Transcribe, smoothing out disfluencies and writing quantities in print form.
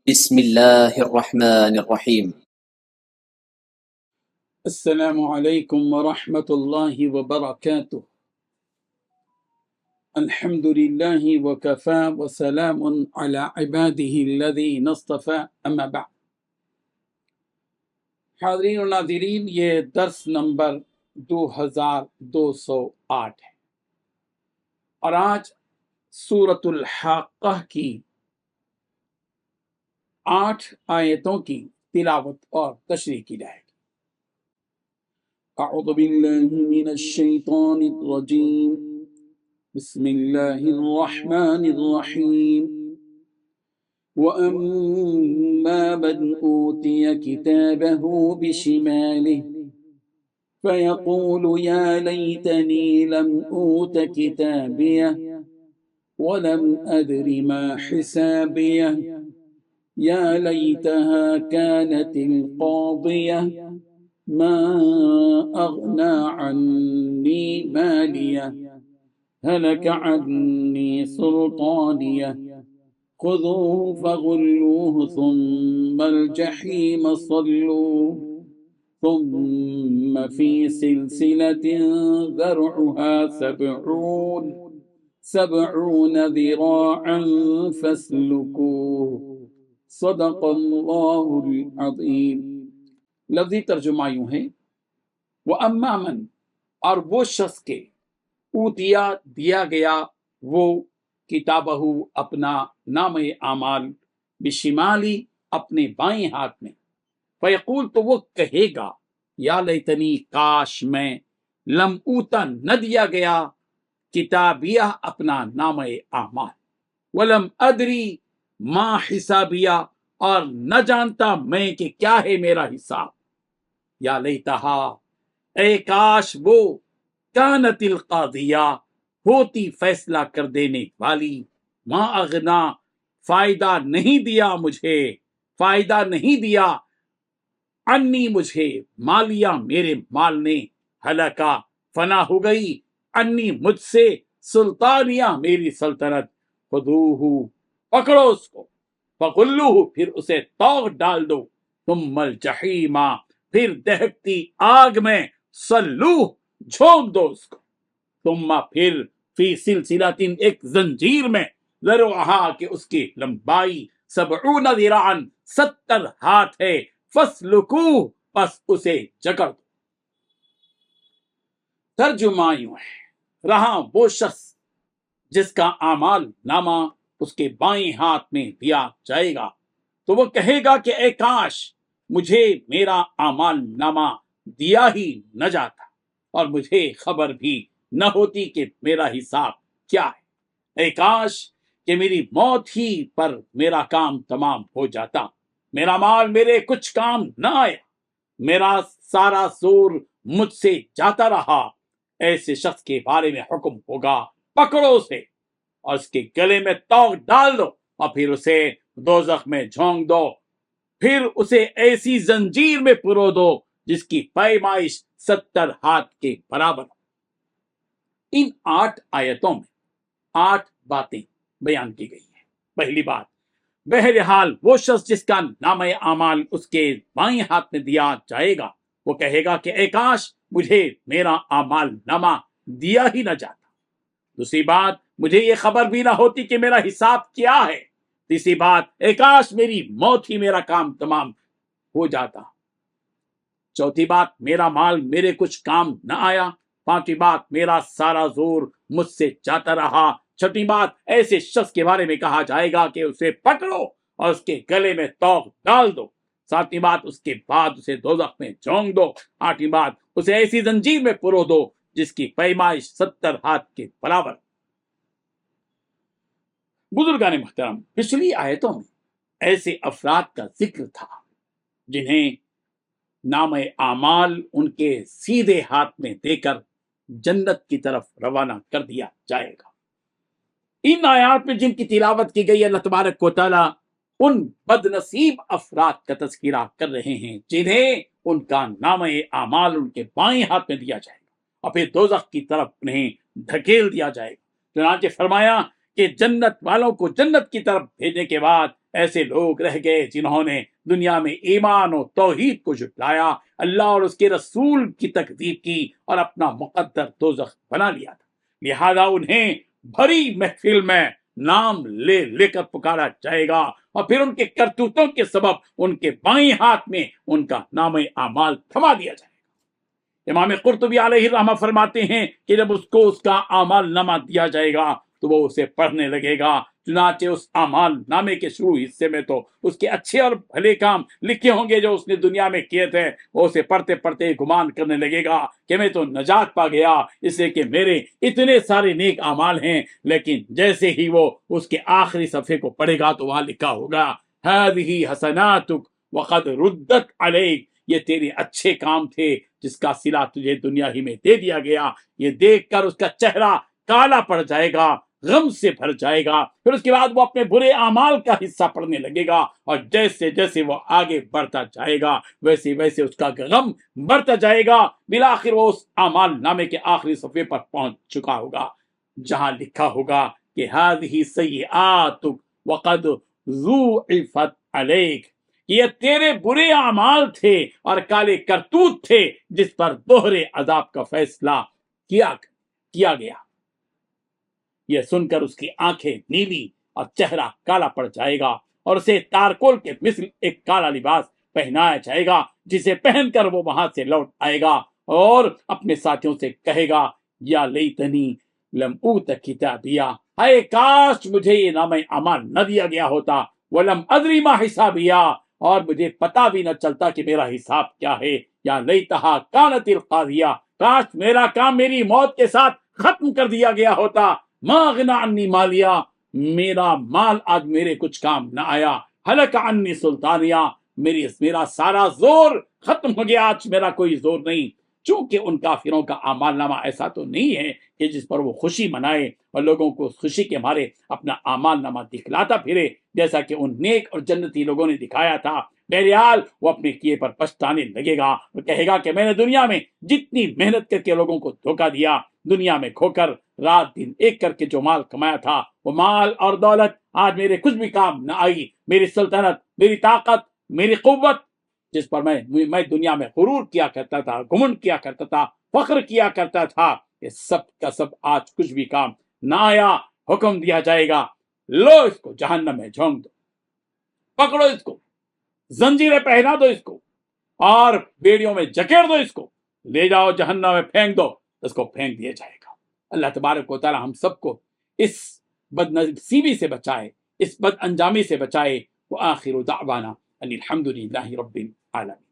بسم الله الرحمن الرحيم. السلام علیکم ورحمۃ اللہ وبرکاتہ۔ الحمد للہ وکفى وسلام علی عباده الذین اصطفى اما بعد۔ حاضرین و ناظرین، یہ درس نمبر 2208 ہے اور آج سورۃ الحاقہ کی 8 آیتوں کی تلاوت اور تشریح کی جائے گی۔ اعوذ باللہ من الشیطان الرجیم، بسم اللہ الرحمن الرحیم۔ وَأَمَّا مَنْ أُوتِيَ كِتَابَهُ بِشِمَالِهِ فَيَقُولُ يَا لَيْتَنِي لَمْ أُوتَ كِتَابِيَهْ وَلَمْ أَدْرِ مَا حِسَابِيَهْ يَا لَيْتَهَا كَانَتِ الْقَاضِيَةَ مَا أَغْنَى عَنِّي مَالِيَهْ هَلَكَ عَنِّي سُلْطَانِيَهْ خذوه فغلوه ثم الجحيم صلوه ثم في سلسلة ذرعها 70 ذراعا فاسلكوه صدق اللہ العظیم۔ لفظی ترجمہ یوں ہے، وَأَمَّا مَنْ، اور وہ شخص کے اوتیا دیا گیا وہ کتابہ اپنا نام اعمال بشمالی اپنے بائیں ہاتھ میں، فیقول تو وہ کہے گا یا لیتنی کاش میں لم اوتا نہ دیا گیا کتابیہ اپنا نام اعمال، ولم ادری ما حسابیہ اور نہ جانتا میں کہ کیا ہے میرا حساب، یا لیتہا اے کاش وہ کانت القاضیہ ہوتی فیصلہ کر دینے والی، ما اغنا فائدہ نہیں دیا مجھے، فائدہ نہیں دیا انی مجھے، مالیہ میرے مال نے، ہلاکا فنا ہو گئی، انی مجھ سے، سلطانیہ میری سلطنت، خذوہ پکڑو اس کو، فغلوہ پھر اسے توغ ڈال دو، ثم الجحیم پھر دہکتی آگ میں، صلوہ جھونک دو اس کو، ثم پھر فی سلسلۃ ایک زنجیر میں، ذرعہا کہ اس کی لمبائی 70 ذراعا 70 ہاتھ ہے، فاسلکوہ پس اسے جکڑ دو۔ ترجمہ یوں ہے، رہا وہ شخص جس کا اعمال نامہ اس کے بائیں ہاتھ میں دیا جائے گا تو وہ کہے گا کہ اے کاش مجھے میرا اعمال نامہ دیا ہی نہ جاتا اور مجھے خبر بھی نہ ہوتی کہ میرا حساب کیا ہے، اے کاش کہ میری موت ہی پر میرا کام تمام ہو جاتا، میرا مال میرے کچھ کام نہ آیا، میرا سارا زور مجھ سے جاتا رہا۔ ایسے شخص کے بارے میں حکم ہوگا پکڑو اسے اور اس کے گلے میں توق ڈال دو اور پھر اسے دوزخ میں جھونک دو، پھر اسے ایسی زنجیر میں پرو دو جس کی پیمائش 70 ہاتھ کے برابر۔ ان 8 آیتوں میں 8 باتیں بیان کی گئی ہیں۔ پہلی بات، بہرحال وہ شخص جس کا نام اعمال اس کے بائیں ہاتھ میں دیا جائے گا وہ کہے گا کہ اے کاش مجھے میرا اعمال نامہ دیا ہی نہ جاتا۔ دوسری بات، مجھے یہ خبر بھی نہ ہوتی کہ میرا حساب کیا ہے۔ تیسری بات، اے کاش میری موت ہی میرا کام تمام ہو جاتا۔ چوتھی بات، میرا مال میرے کچھ کام نہ آیا۔ پانچویں بات، میرا سارا زور مجھ سے جاتا رہا۔ چھٹی بات، ایسے شخص کے بارے میں کہا جائے گا کہ اسے پکڑو اور اس کے گلے میں توق ڈال دو۔ ساتویں بات، اس کے بعد اسے دوزخ میں جھونک دو۔ آٹھویں بات، اسے ایسی زنجیر میں پرو دو جس کی پیمائش 70 ہاتھ کے برابر۔ بزرگان محترم، پچھلی آیتوں میں ایسے افراد کا ذکر تھا جنہیں نام اعمال ان کے سیدھے ہاتھ میں دے کر جنت کی طرف روانہ کر دیا جائے گا۔ ان آیات میں جن کی تلاوت کی گئی، اللہ تبارک و تعالیٰ ان بد نصیب افراد کا تذکرہ کر رہے ہیں جنہیں ان کا نام اعمال ان کے بائیں ہاتھ میں دیا جائے گا اور پھر دوزخ کی طرف انہیں دھکیل دیا جائے گا۔ چنانچہ فرمایا کہ جنت والوں کو جنت کی طرف بھیجنے کے بعد ایسے لوگ رہ گئے جنہوں نے دنیا میں ایمان و توحید کو جھٹلایا، اللہ اور اس کے رسول کی تکذیب کی اور اپنا مقدر دوزخ بنا لیا تھا۔ لہذا انہیں بھری محفل میں نام لے لے کر پکارا جائے گا، اور پھر ان کے کرتوتوں کے سبب ان کے بائیں ہاتھ میں ان کا نام اعمال تھما دیا جائے گا۔ امام قرطبی علیہ الرحمہ فرماتے ہیں کہ جب اس کو اس کا اعمال نامہ دیا جائے گا تو وہ اسے پڑھنے لگے گا، چنانچہ اس اعمال نامے کے شروع حصے میں تو اس کے اچھے اور بھلے کام لکھے ہوں گے جو اس نے دنیا میں کیے تھے، وہ اسے پڑھتے پڑھتے گمان کرنے لگے گا کہ میں تو نجات پا گیا اس لیے کہ میرے اتنے سارے نیک اعمال ہیں، لیکن جیسے ہی وہ اس کے آخری صفحے کو پڑھے گا تو وہاں لکھا ہوگا هذه حسناتک وقد ردت علیک، یہ تیرے اچھے کام تھے جس کا صلہ تجھے دنیا ہی میں دے دیا گیا۔ یہ دیکھ کر اس کا چہرہ کالا پڑ جائے گا، غم سے بھر جائے گا، پھر اس کے بعد وہ اپنے برے اعمال کا حصہ پڑھنے لگے گا، اور جیسے جیسے وہ آگے بڑھتا جائے گا ویسے ویسے اس کا غم بڑھتا جائے گا، بالآخر وہ اس اعمال نامے کے آخری صفحے پر پہنچ چکا ہوگا جہاں لکھا ہوگا کہ هذه سیئاتک وقد ضوعفت علیک، یہ تیرے برے اعمال تھے اور کالے کرتوت تھے جس پر دوہرے عذاب کا فیصلہ کیا گیا۔ یہ سن کر اس کی آنکھیں نیلی اور چہرہ کالا پڑ جائے گا، اور اسے تارکول کے مثل ایک کالا لباس پہنایا جائے گا جسے پہن کر وہ وہاں سے لوٹ آئے گا اور اپنے ساتھیوں سے کہے گا یا لیتنی لم اوت کتابیا، ہائے کاش مجھے یہ نامہ اعمال نہ دیا گیا ہوتا، ولم ادری ما حسابیا، اور مجھے پتا بھی نہ چلتا کہ میرا حساب کیا ہے، یا لیتہا کانت القاضیہ، کاش میرا کام میری موت کے ساتھ ختم کر دیا گیا ہوتا، ما غنا عنی مالیا، میرا مال آج میرے کچھ کام نہ آیا، ہلک عنی سلطانیہ، میرا سارا زور ختم ہو گیا، آج میرا کوئی زور نہیں۔ چونکہ ان کافروں کا اعمال نامہ ایسا تو نہیں ہے کہ جس پر وہ خوشی منائے اور لوگوں کو خوشی کے مارے اپنا اعمال نامہ دکھلاتا پھرے، جیسا کہ ان نیک اور جنتی لوگوں نے دکھایا تھا۔ بہرحال وہ اپنے کیے پر پچھتانے لگے گا اور کہے گا کہ میں نے دنیا میں جتنی محنت کر کے لوگوں کو دھوکہ دیا، دنیا میں کھو کر رات دن ایک کر کے جو مال کمایا تھا، وہ مال اور دولت آج میرے کچھ بھی کام نہ آئی، میری سلطنت، میری طاقت، میری قوت، جس پر میں دنیا میں غرور کیا کرتا تھا، گھمنڈ کیا کرتا تھا، فخر کیا کرتا تھا، یہ سب کا سب آج کچھ بھی کام نہ آیا۔ حکم دیا جائے گا لو اس کو جہنم میں جھونک دو، پکڑو اس کو، زنجیریں پہنا دو اس کو، اور بیڑیوں میں جکیڑ دو اس کو، لے جاؤ جہنم میں پھینک دو، اس کو پھینک دیا جائے گا۔ اللہ تبارک و تعالی ہم سب کو اس بد نصیبی سے بچائے، اس بد انجامی سے بچائے۔ وآخر دعوانا ان الحمد للہ رب العالمین۔